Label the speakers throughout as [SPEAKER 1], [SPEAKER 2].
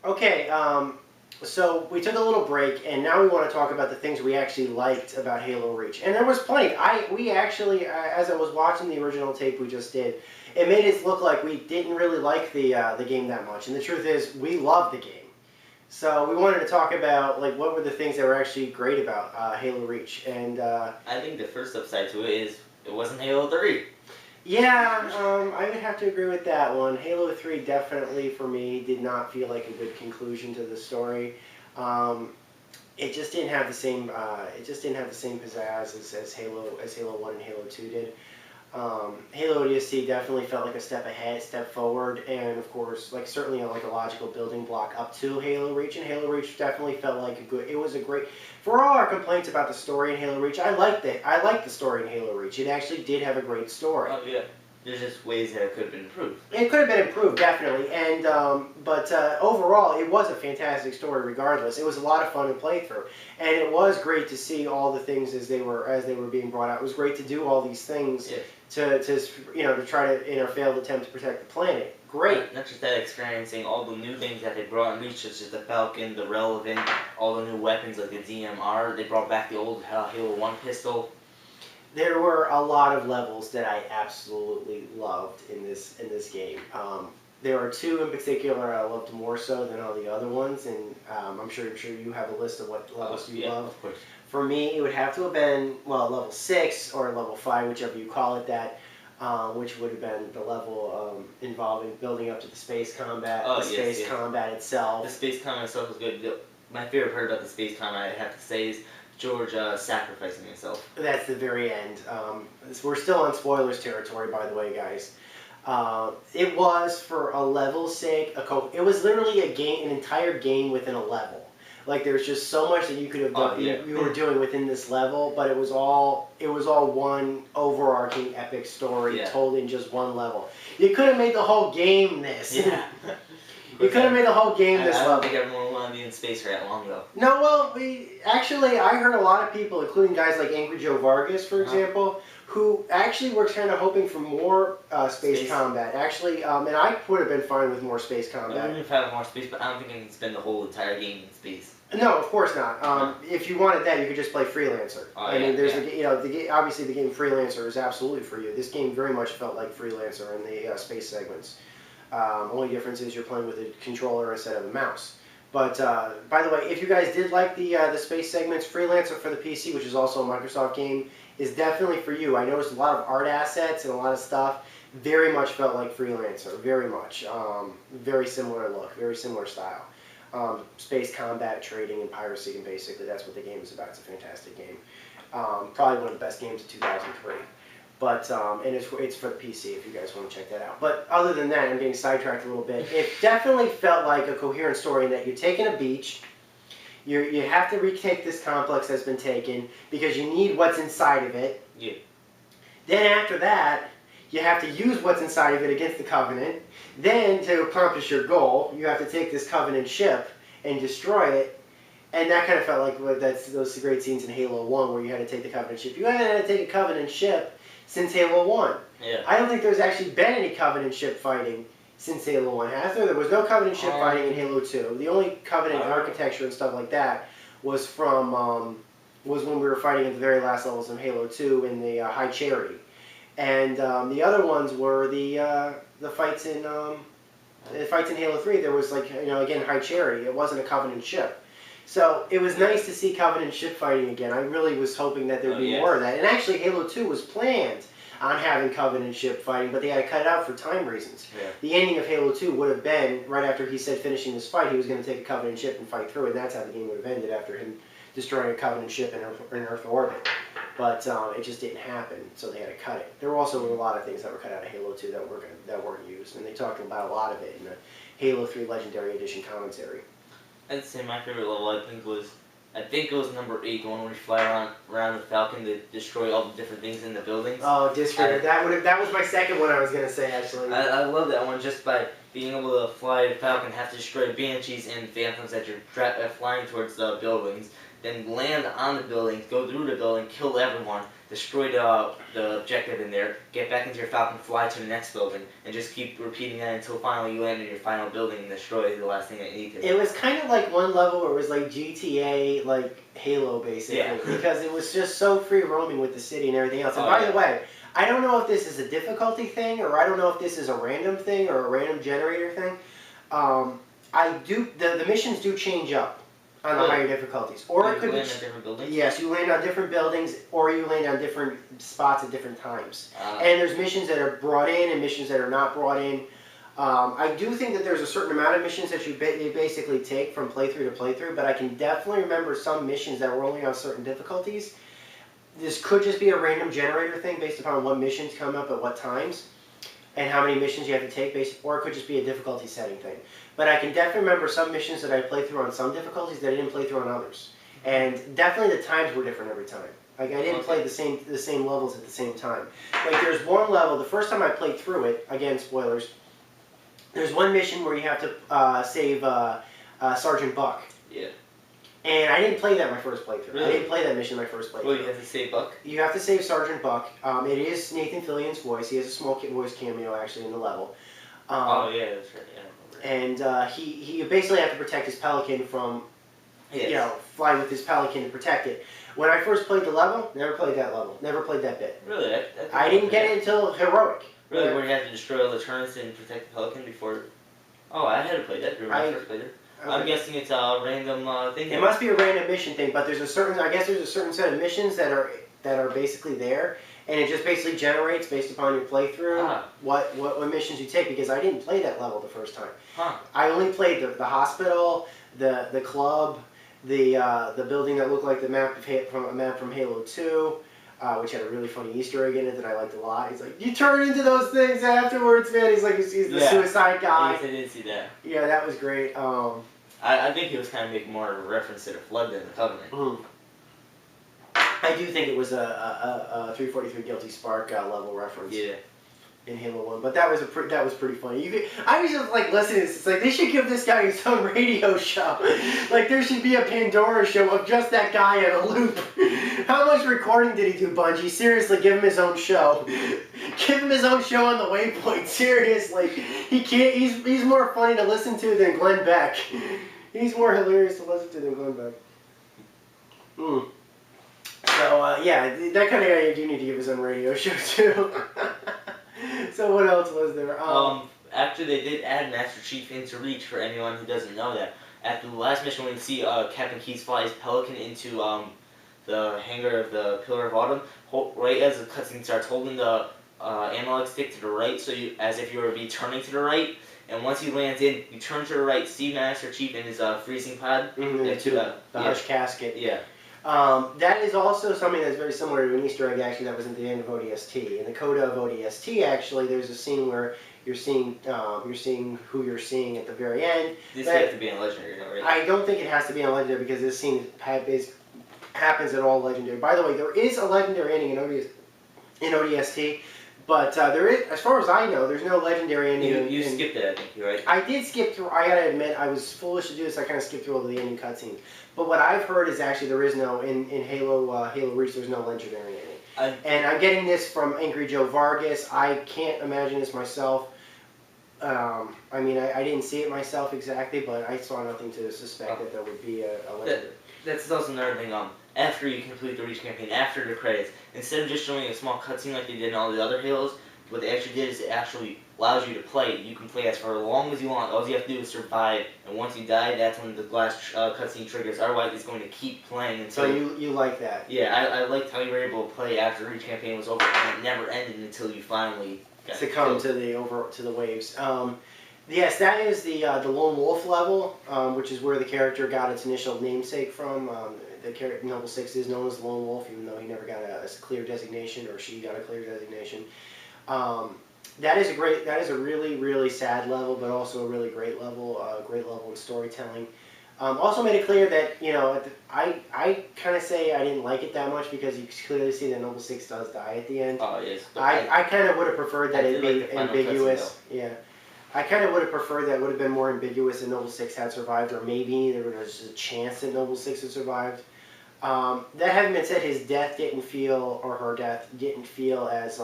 [SPEAKER 1] Okay, so we took a little break, and now we want to talk about the things we actually liked about Halo Reach. And there was plenty. We actually, as I was watching the original tape we just did, it made it look like we didn't really like the game that much. And the truth is, we loved the game. So we wanted to talk about like what were the things that were actually great about Halo Reach. And
[SPEAKER 2] I think the first upside to it is it wasn't Halo 3.
[SPEAKER 1] yeah, I would have to agree with that one. Halo 3 definitely, for me, did not feel like a good conclusion to the story. It just didn't have the same. It just didn't have the same pizzazz as Halo 1 and Halo 2 did. Halo ODST definitely felt like a step ahead, step forward, and of course, like certainly like a logical building block up to Halo Reach. And Halo Reach definitely felt like a good. It was a great. For all our complaints about the story in Halo Reach, I liked it. I liked the story in Halo Reach. It actually did have a great story.
[SPEAKER 2] Oh yeah, there's just ways that it could have been improved.
[SPEAKER 1] It could have been improved, definitely, and but overall, it was a fantastic story. Regardless, it was a lot of fun to play through, and it was great to see all the things as they were being brought out. It was great to do all these things to try to in a failed attempt to protect the planet. Great.
[SPEAKER 2] Not just that, experiencing all the new things that they brought in Reach, such as the Falcon, the Relevant, all the new weapons like the DMR. They brought back the old Halo 1 pistol.
[SPEAKER 1] There were a lot of levels that I absolutely loved in this game. There are two in particular I loved more so than all the other ones, and I'm sure you have a list of what levels you love.
[SPEAKER 2] Of course.
[SPEAKER 1] For me, it would have to have been level 6 or level 5, whichever you call it that, which would have been the level involving building up to the space combat, combat itself.
[SPEAKER 2] The space combat itself was good. My favorite part about the space combat, I have to say, is George sacrificing himself.
[SPEAKER 1] That's the very end. We're still on spoilers territory, by the way, guys. It was, for a level's sake, it was literally an entire game within a level. Like there's just so much that you could have done, you were doing within this level, but it was all one overarching epic story told in just one level. You could have made the whole game this.
[SPEAKER 2] Yeah.
[SPEAKER 1] You could have made the whole game this level.
[SPEAKER 2] I don't think everyone wanted to be in space for that long, though.
[SPEAKER 1] No, well, I heard a lot of people, including guys like Angry Joe Vargas, for example, who actually were kind of hoping for more space combat. Actually, and I would have been fine with more space combat.
[SPEAKER 2] I would have had more space, but I don't think I can spend the whole entire game in space.
[SPEAKER 1] No, of course not. If you wanted that, you could just play Freelancer. Obviously the game Freelancer is absolutely for you. This game very much felt like Freelancer in the space segments. Only difference is you're playing with a controller instead of a mouse. But by the way, if you guys did like the space segments, Freelancer for the PC, which is also a Microsoft game, is definitely for you. I noticed a lot of art assets and a lot of stuff. Very much felt like Freelancer. Very much. Very similar look. Very similar style. Space combat, trading, and piracy, and basically that's what the game is about. It's a fantastic game. Probably one of the best games of 2003. But and it's for the PC if you guys want to check that out. But other than that, I'm getting sidetracked a little bit. It definitely felt like a coherent story in that you're taking a beach. You have to retake this complex that's been taken because you need what's inside of it.
[SPEAKER 2] Yeah.
[SPEAKER 1] Then after that, you have to use what's inside of it against the Covenant. Then, to accomplish your goal, you have to take this Covenant ship and destroy it. And that kind of felt like those great scenes in Halo 1 where you had to take the Covenant ship. You haven't had to take a Covenant ship since Halo 1.
[SPEAKER 2] Yeah.
[SPEAKER 1] I don't think there's actually been any Covenant ship fighting since Halo 1, has there? There was no Covenant ship fighting in Halo 2. The only Covenant architecture and stuff like that was from was when we were fighting at the very last levels of Halo 2 in the High Cherry. And the other ones were the fights in Halo 3. There was again High Cherry. It wasn't a Covenant ship. So it was nice to see Covenant ship fighting again. I really was hoping that there'd be more of that. And actually Halo 2 was planned on having Covenant ship fighting, but they had to cut it out for time reasons. Yeah. The ending of Halo 2 would have been, right after he said finishing this fight, he was going to take a Covenant ship and fight through it, and that's how the game would have ended, after him destroying a Covenant ship in Earth orbit. But it just didn't happen, so they had to cut it. There were also a lot of things that were cut out of Halo 2 that weren't used, and they talked about a lot of it in the Halo 3 Legendary Edition commentary.
[SPEAKER 2] I'd say my favorite level, I think it was number 8, the one where you fly around the Falcon to destroy all the different things in the buildings.
[SPEAKER 1] Oh, that was my second one I was going to say, actually.
[SPEAKER 2] I love that one, just by being able to fly the Falcon, have to destroy Banshees and Phantoms that you're flying towards the buildings, then land on the buildings, go through the building, kill everyone, destroy the objective in there, get back into your Falcon, fly to the next building, and just keep repeating that until finally you land in your final building and destroy the last thing that you need to.
[SPEAKER 1] It was kind of like one level where it was like GTA, like Halo, basically,
[SPEAKER 2] Yeah.
[SPEAKER 1] because it was just so free roaming with the city and everything else. And
[SPEAKER 2] Oh,
[SPEAKER 1] by
[SPEAKER 2] yeah.
[SPEAKER 1] the way, I don't know if this is a difficulty thing, or I don't know if this is a random thing or a random generator thing. The missions do change up on the
[SPEAKER 2] Really?
[SPEAKER 1] higher difficulties, or
[SPEAKER 2] You
[SPEAKER 1] it could
[SPEAKER 2] land
[SPEAKER 1] be.
[SPEAKER 2] in different buildings?
[SPEAKER 1] Yes, you land on different buildings, or you land on different spots at different times.
[SPEAKER 2] Ah.
[SPEAKER 1] And there's missions that are brought in and missions that are not brought in. I do think that there's a certain amount of missions that you basically take from playthrough to playthrough, but I can definitely remember some missions that were only on certain difficulties. This could just be a random generator thing based upon what missions come up at what times and how many missions you have to take, or it could just be a difficulty setting thing. But I can definitely remember some missions that I played through on some difficulties that I didn't play through on others. And definitely the times were different every time. Like I didn't play the same levels at the same time. Like there's one level, the first time I played through it, again spoilers, there's one mission where you have to save Sergeant Buck.
[SPEAKER 2] Yeah.
[SPEAKER 1] And I didn't play that my first playthrough.
[SPEAKER 2] Really?
[SPEAKER 1] I didn't play that mission my first playthrough.
[SPEAKER 2] Well, you have to save Buck?
[SPEAKER 1] You have to save Sergeant Buck. It is Nathan Fillion's voice. He has a small voice cameo actually in the level.
[SPEAKER 2] Oh yeah, that's right. Yeah, I remember.
[SPEAKER 1] And he basically had to protect his Pelican from, fly with his Pelican to protect it. When I first played the level, never played that level. Never played that bit.
[SPEAKER 2] Really?
[SPEAKER 1] I didn't get it until Heroic.
[SPEAKER 2] Really? Where you have to destroy all the turrets and protect the Pelican before... Oh, I had to play that when I first played it. Okay. I'm guessing it's a random thing.
[SPEAKER 1] It must be a random mission thing, but there's a certain, I guess there's a certain set of missions that are basically there, and it just basically generates based upon your playthrough what missions you take, because I didn't play that level the first time. I only played the hospital, the club, the building that looked like the map from Halo 2, which had a really funny Easter egg in it that I liked a lot. He's like, you turn into those things afterwards, man. He's like, he's the suicide guy.
[SPEAKER 2] Yes, I did see that.
[SPEAKER 1] Yeah, that was great.
[SPEAKER 2] I think he was kind of making more of a reference to the Flood than the Covenant.
[SPEAKER 1] Mm-hmm. I do think it was a 343 Guilty Spark level reference.
[SPEAKER 2] Yeah.
[SPEAKER 1] In Halo 1, but that was pretty funny. I was just like listening to this. It's like they should give this guy his own radio show. Like there should be a Pandora show of just that guy on a loop. How much recording did he do, Bungie? Seriously, give him his own show. Give him his own show on the Waypoint. Seriously, he can't. He's more funny to listen to than Glenn Beck. He's more hilarious to listen to than Glenn Beck. So yeah, that kind of guy you do need to give his own radio show too. So what else was there?
[SPEAKER 2] After they did add Master Chief into Reach, for anyone who doesn't know that, after the last mission when you see Captain Keyes fly his Pelican into the hangar of the Pillar of Autumn, right as the cutscene starts, holding the analog stick to the right, so as if you were turning to the right, and once he lands in, you turn to the right, see Master Chief in his freezing pod.
[SPEAKER 1] To the Hush casket.
[SPEAKER 2] Yeah.
[SPEAKER 1] That is also something that's very similar to an Easter egg actually that was at the end of ODST. In the coda of ODST, actually, there's a scene where you're seeing who you're seeing at the very end.
[SPEAKER 2] This has to be in Legendary, right?
[SPEAKER 1] I don't think it has to be in Legendary because this scene happens at all Legendary. By the way, there is a Legendary ending in ODST, but there is, as far as I know, there's no Legendary ending.
[SPEAKER 2] You skipped it, I think, right? I
[SPEAKER 1] did skip through. I gotta admit, I was foolish to do this. I kind of skipped through all the ending cutscenes. But what I've heard is actually there is no in Halo Reach. There's no Legendary ending. And I'm getting this from Angry Joe Vargas. I can't imagine this myself. I mean, I didn't see it myself exactly, but I saw nothing to suspect that there would be a Legendary.
[SPEAKER 2] That's also another thing. After you complete the Reach campaign, after the credits, instead of just showing a small cutscene like they did in all the other Halos, what they actually did is it actually allows you to play. You can play as for as long as you want. All you have to do is survive, and once you die, that's when the last cutscene triggers. Otherwise, it's going to keep playing until.
[SPEAKER 1] So you like that?
[SPEAKER 2] Yeah, I liked how you were able to play after the Reach campaign was over, and it never ended until you finally
[SPEAKER 1] succumb to the waves. Yes, that is the Lone Wolf level, which is where the character got its initial namesake from. The character Noble 6 is known as the Lone Wolf, even though he never got a clear designation, or she got a clear designation. That is a really, really sad level, but also a really great level in storytelling. Also made it clear that, I kind of say I didn't like it that much because you clearly see that Noble 6 does die at the end.
[SPEAKER 2] Oh, yes.
[SPEAKER 1] I kind of would have preferred that it be ambiguous. Yeah. I kind of would have preferred that it would have been more ambiguous that Noble 6 had survived, or maybe there was a chance that Noble 6 had survived. That having been said, his death didn't feel, or her death didn't feel as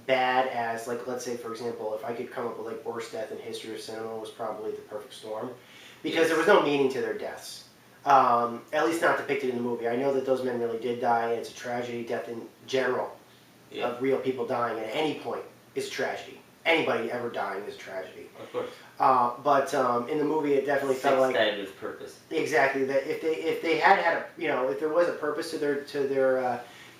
[SPEAKER 1] bad as, like, let's say, for example, if I could come up with like worst death in history of cinema, was probably The Perfect Storm, because there was no meaning to their deaths. At least not depicted in the movie. I know that those men really did die, and it's a tragedy. Death in general, of real people dying at any point, is a tragedy. Anybody ever dying is a tragedy.
[SPEAKER 2] Of course.
[SPEAKER 1] But in the movie, it definitely felt like
[SPEAKER 2] died with purpose.
[SPEAKER 1] Exactly. That if they had a, you know, if there was a purpose to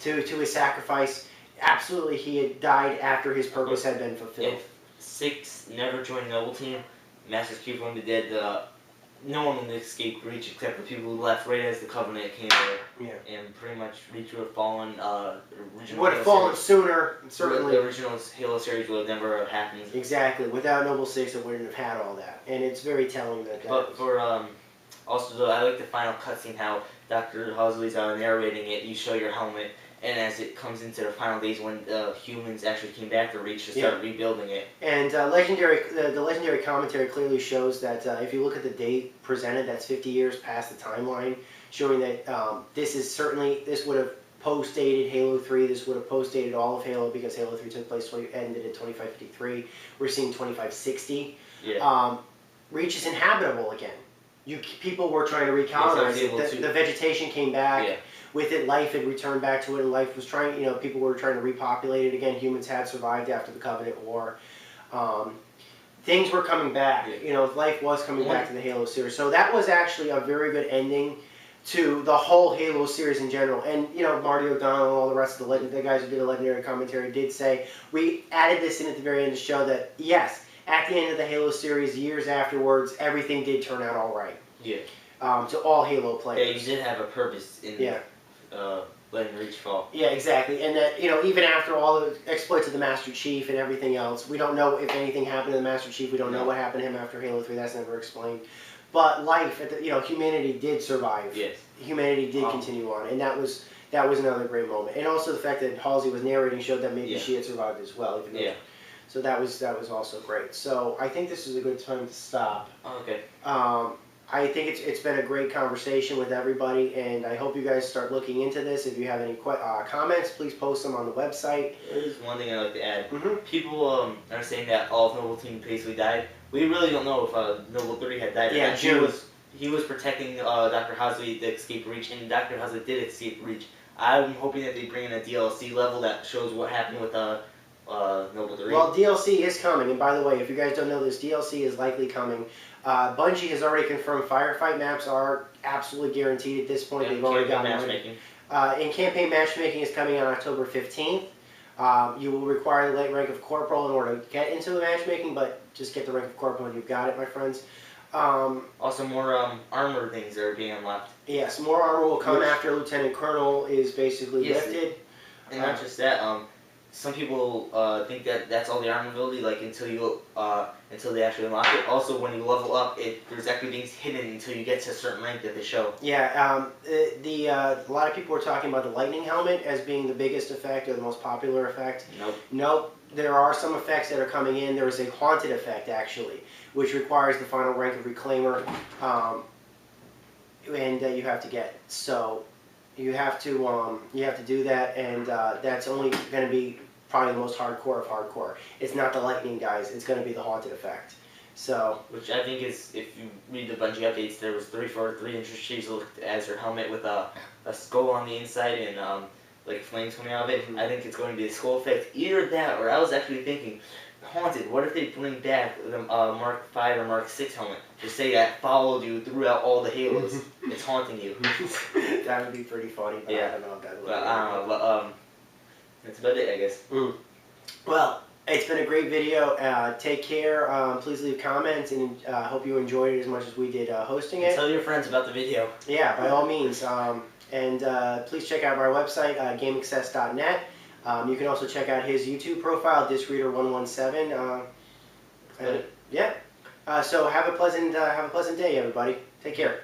[SPEAKER 1] his sacrifice, absolutely he had died after his purpose had been fulfilled.
[SPEAKER 2] If 6 never joined Noble Team, Master Chief would be dead. No one would escape Reach except the people who left right as the Covenant came there.
[SPEAKER 1] Yeah.
[SPEAKER 2] And pretty much Reach would have fallen.
[SPEAKER 1] Would have fallen sooner, certainly.
[SPEAKER 2] The original Halo series would have never happened.
[SPEAKER 1] Exactly. Without Noble 6, it wouldn't have had all that. And it's very telling that.
[SPEAKER 2] But for also though, I like the final cutscene how Dr. Hosley's narrating it. You show your helmet. And as it comes into the final days when the humans actually came back to Reach to start rebuilding it. And
[SPEAKER 1] the legendary commentary clearly shows that if you look at the date presented, that's 50 years past the timeline, showing that this would have post-dated Halo 3, this would have post-dated all of Halo because Halo 3 took place, ended in 2553. We're seeing 2560.
[SPEAKER 2] Yeah.
[SPEAKER 1] Reach is inhabitable again. People were trying to recolonize it. The vegetation came back.
[SPEAKER 2] Yeah.
[SPEAKER 1] With it, life had returned back to it, and life was trying, people were trying to repopulate it again. Humans had survived after the Covenant War. Things were coming back.
[SPEAKER 2] Yeah.
[SPEAKER 1] Life was coming back to the Halo series. So that was actually a very good ending to the whole Halo series in general. And, Marty O'Donnell and all the rest of the guys who did the legendary commentary did say, we added this in at the very end to show that, yes, at the end of the Halo series, years afterwards, everything did turn out all right.
[SPEAKER 2] Yeah.
[SPEAKER 1] To all Halo players.
[SPEAKER 2] Yeah, you did have a purpose in letting Reach fall.
[SPEAKER 1] Yeah, exactly. And that, even after all the exploits of the Master Chief and everything else, we don't know if anything happened to the Master Chief. We don't know what happened to him after Halo 3. That's never explained. But life, humanity did survive.
[SPEAKER 2] Yes.
[SPEAKER 1] Humanity did continue on. And that was another great moment. And also the fact that Halsey was narrating showed that maybe she had survived as well. Even though, so that was also great. So I think this is a good time to stop.
[SPEAKER 2] Okay.
[SPEAKER 1] I think it's been a great conversation with everybody, and I hope you guys start looking into this. If you have any comments, please post them on the website.
[SPEAKER 2] There's one thing I'd like to add. People are saying that all of Noble Team basically died. We really don't know if Noble 3 had died.
[SPEAKER 1] Yeah,
[SPEAKER 2] he was protecting Dr. Hosley to escape Reach, and Dr. Hosley did escape Reach. I'm hoping that they bring in a DLC level that shows what happened with Noble 3.
[SPEAKER 1] Well, DLC is coming, and by the way, if you guys don't know this, DLC is likely coming. Bungie has already confirmed firefight maps are absolutely guaranteed at this point.
[SPEAKER 2] And
[SPEAKER 1] they've already got
[SPEAKER 2] matchmaking.
[SPEAKER 1] And campaign matchmaking is coming on October 15th. You will require the rank of corporal in order to get into the matchmaking, but just get the rank of corporal and you've got it, my friends.
[SPEAKER 2] Also, more armor things are being unlocked.
[SPEAKER 1] Yes, more armor will come after Lieutenant Colonel is basically lifted.
[SPEAKER 2] And not just that, some people think that that's all the armor ability, like until they actually unlock it. Also, when you level up, there's actually things hidden until you get to a certain rank that they show.
[SPEAKER 1] Yeah, a lot of people were talking about the lightning helmet as being the biggest effect or the most popular effect. Nope. There are some effects that are coming in. There is a haunted effect actually, which requires the final rank of Reclaimer, and you have to get. So you have to do that, and that's only going to be probably the most hardcore of hardcore. It's not the lightning, guys. It's going to be the haunted effect. So,
[SPEAKER 2] which I think is, if you read the Bungie updates, there was 3 inches as her helmet with a skull on the inside and like flames coming out of it. I think it's going to be a skull effect. Either that, or I was actually thinking, haunted. What if they bring back the Mark 5 or Mark 6 helmet? Just say that followed you throughout all the Halos. It's haunting you.
[SPEAKER 1] That would be pretty funny. But I don't know if that would.
[SPEAKER 2] I don't know, but that's about it, I guess.
[SPEAKER 1] Well, it's been a great video. Take care. Please leave comments, and hope you enjoyed it as much as we did hosting it.
[SPEAKER 2] Tell your friends about the video.
[SPEAKER 1] Yeah, by all means. And please check out our website, gameaccess.net. You can also check out his YouTube profile, DiscReader117. So have a pleasant day, everybody. Take care.